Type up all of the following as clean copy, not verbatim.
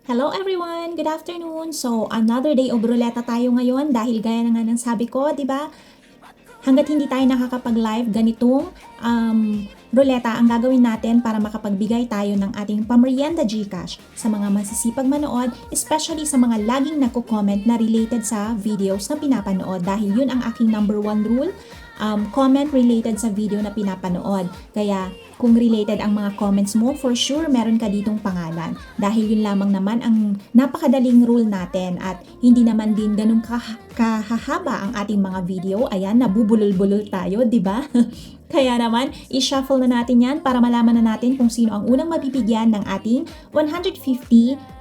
Hello everyone! Good afternoon! So, another day of ruleta tayo ngayon dahil gaya na nga ng sabi ko, di ba? Hanggat hindi tayo nakakapag-live, ganitong ruleta ang gagawin natin para makapagbigay tayo ng ating pamerienda GCash sa mga masisipag manood, especially sa mga laging nagko-comment na related sa videos na pinapanood dahil yun ang aking number one rule, comment related sa video na pinapanood. Kaya kung related ang mga comments mo, for sure meron ka ditong pangalan. Dahil yun lamang naman ang napakadaling rule natin at hindi naman din ganun kahahaba ang ating mga video. Ayan, nabubulol-bulol tayo, di ba? Kaya naman, i-shuffle na natin yan para malaman na natin kung sino ang unang mabibigyan ng ating 150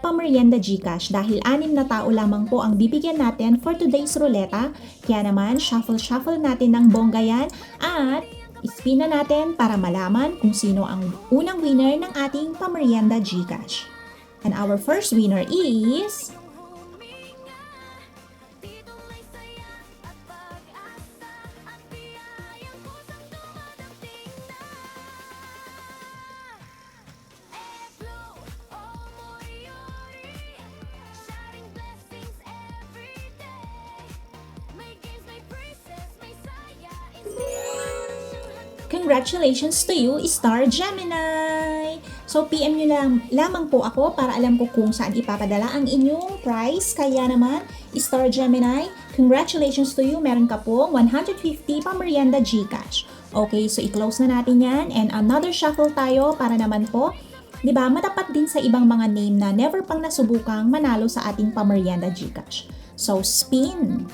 pamerienda GCash dahil 6 na tao lamang po ang bibigyan natin for today's ruleta. Kaya naman, shuffle natin ng bongga yan at spin na natin para malaman kung sino ang unang winner ng ating pamerienda GCash. And our first winner is... Congratulations to you, Star Gemini! So, PM nyo lamang po ako para alam ko kung saan ipapadala ang inyong prize. Kaya naman, Star Gemini, congratulations to you. Meron ka po 150 pamerienda GCash. Okay, so i-close na natin yan. And another shuffle tayo para naman po, di ba, matapat din sa ibang mga name na never pang nasubukang manalo sa ating pamerienda GCash. So, spin!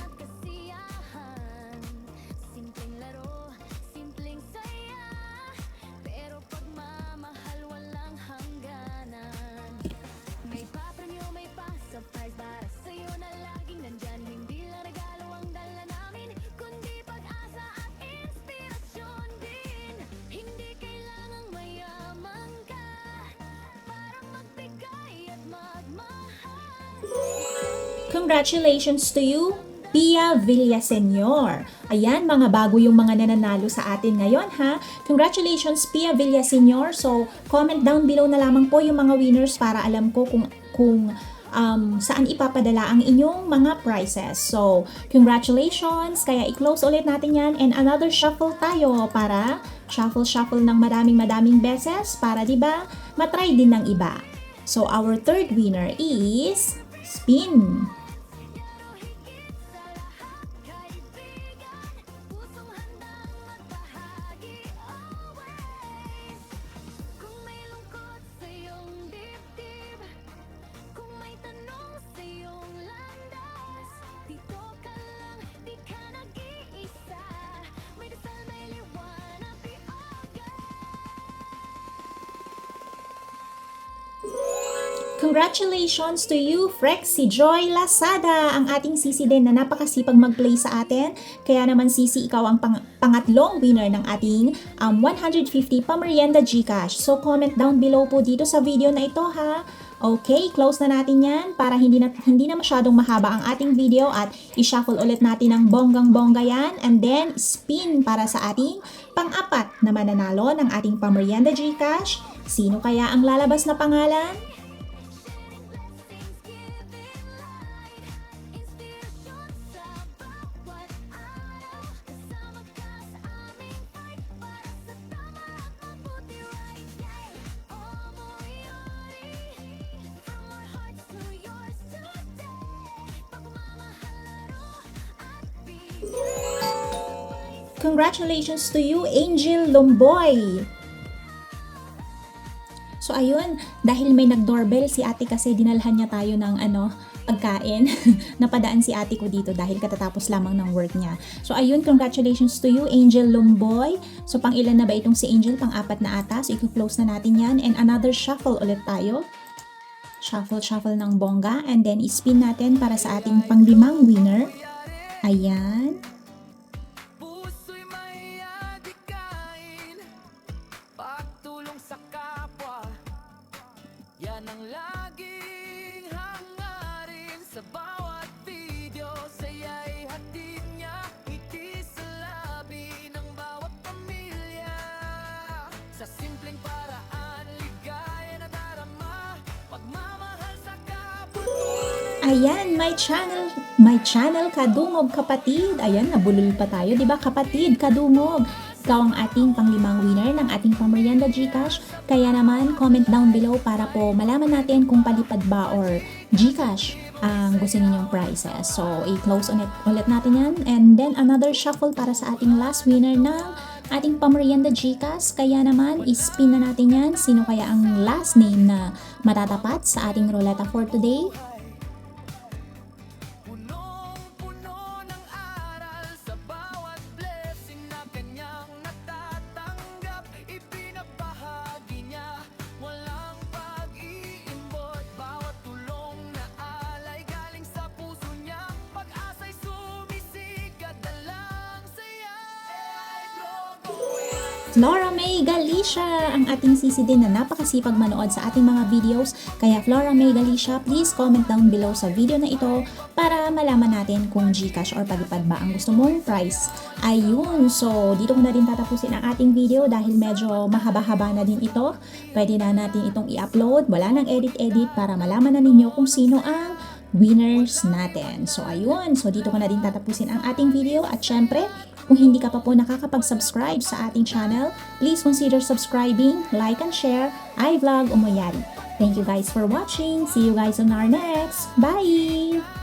Congratulations to you, Pia Villaseñor. Ayan, mga bago yung mga nananalo sa atin ngayon ha. Congratulations, Pia Villaseñor. So, comment down below na lamang po yung mga winners para alam ko kung saan ipapadala ang inyong mga prizes. So, congratulations. Kaya i-close ulit natin yan and another shuffle tayo para shuffle ng maraming beses para diba matry din ng iba. So, our third winner is spin. Congratulations to you, Frexy Joy Lazada, ang ating sisi din na napakasipag mag-play sa atin. Kaya naman sisi, ikaw ang pangatlong winner ng ating 150 pamerienda GCash. So comment down below po dito sa video na ito ha. Okay, close na natin yan para hindi na masyadong mahaba ang ating video at i-shuffle ulit natin ng bonggang-bongga yan and then spin para sa ating pang-apat na mananalo ng ating pamerienda GCash. Sino kaya ang lalabas na pangalan? Congratulations to you, Angel Lomboy! So ayun, dahil may nag-doorbell si ate kasi dinalhan niya tayo ng pagkain. Napadaan si ate ko dito dahil katatapos lamang ng work niya. So ayun, congratulations to you, Angel Lomboy. So pang ilan na ba itong si Angel? Pang-apat na ata. So i-close na natin yan. And another shuffle ulit tayo. Shuffle ng bongga. And then i-spin natin para sa ating pang-limang winner. Ayan. Yan ang laging hangarin sa bawat video. Saya'y hatid niya, ngiti sa labi ng bawat pamilya. Sa simpleng paraan, ligaya na darama, pagmamahal sa Ayan, my channel Kadungog kapatid. Ayan, nabulol pa tayo, 'di ba? Kapatid Kadungog. Ikaw ang ating panglimang winner ng ating pamerienda GCash. Kaya naman, comment down below para po malaman natin kung palipad ba or GCash ang gusto ninyong prizes. So, i-close ulit natin yan. And then, another shuffle para sa ating last winner ng ating pamerienda GCash. Kaya naman, i-spin na natin yan. Sino kaya ang last name na matatapat sa ating ruleta for today? Punong-puno ng aral sa bawat blessing na kanyang natatanggap. Ipinabahagi niya, walang pag-iimbot. Bawat tulong na alay galing sa puso niya. Pag-asa'y sumisikat, dalang saya ay globo yan. Flora May Galicia, ang ating sisi din na napakasipag manood sa ating mga videos. Kaya Flora May Galicia, please comment down below sa video na ito para malaman natin kung GCash or palipad ba ang gusto mong price. Ayun, so dito ko na din tatapusin ang ating video dahil medyo mahaba-haba na din ito. Pwede na natin itong i-upload, wala nang edit-edit para malaman na ninyo kung sino ang winners natin. So ayun, so dito ko na din tatapusin ang ating video at syempre, kung hindi ka pa po nakakapag-subscribe sa ating channel, please consider subscribing, like and share, iVlog Umoyari. Thank you guys for watching. See you guys on our next. Bye!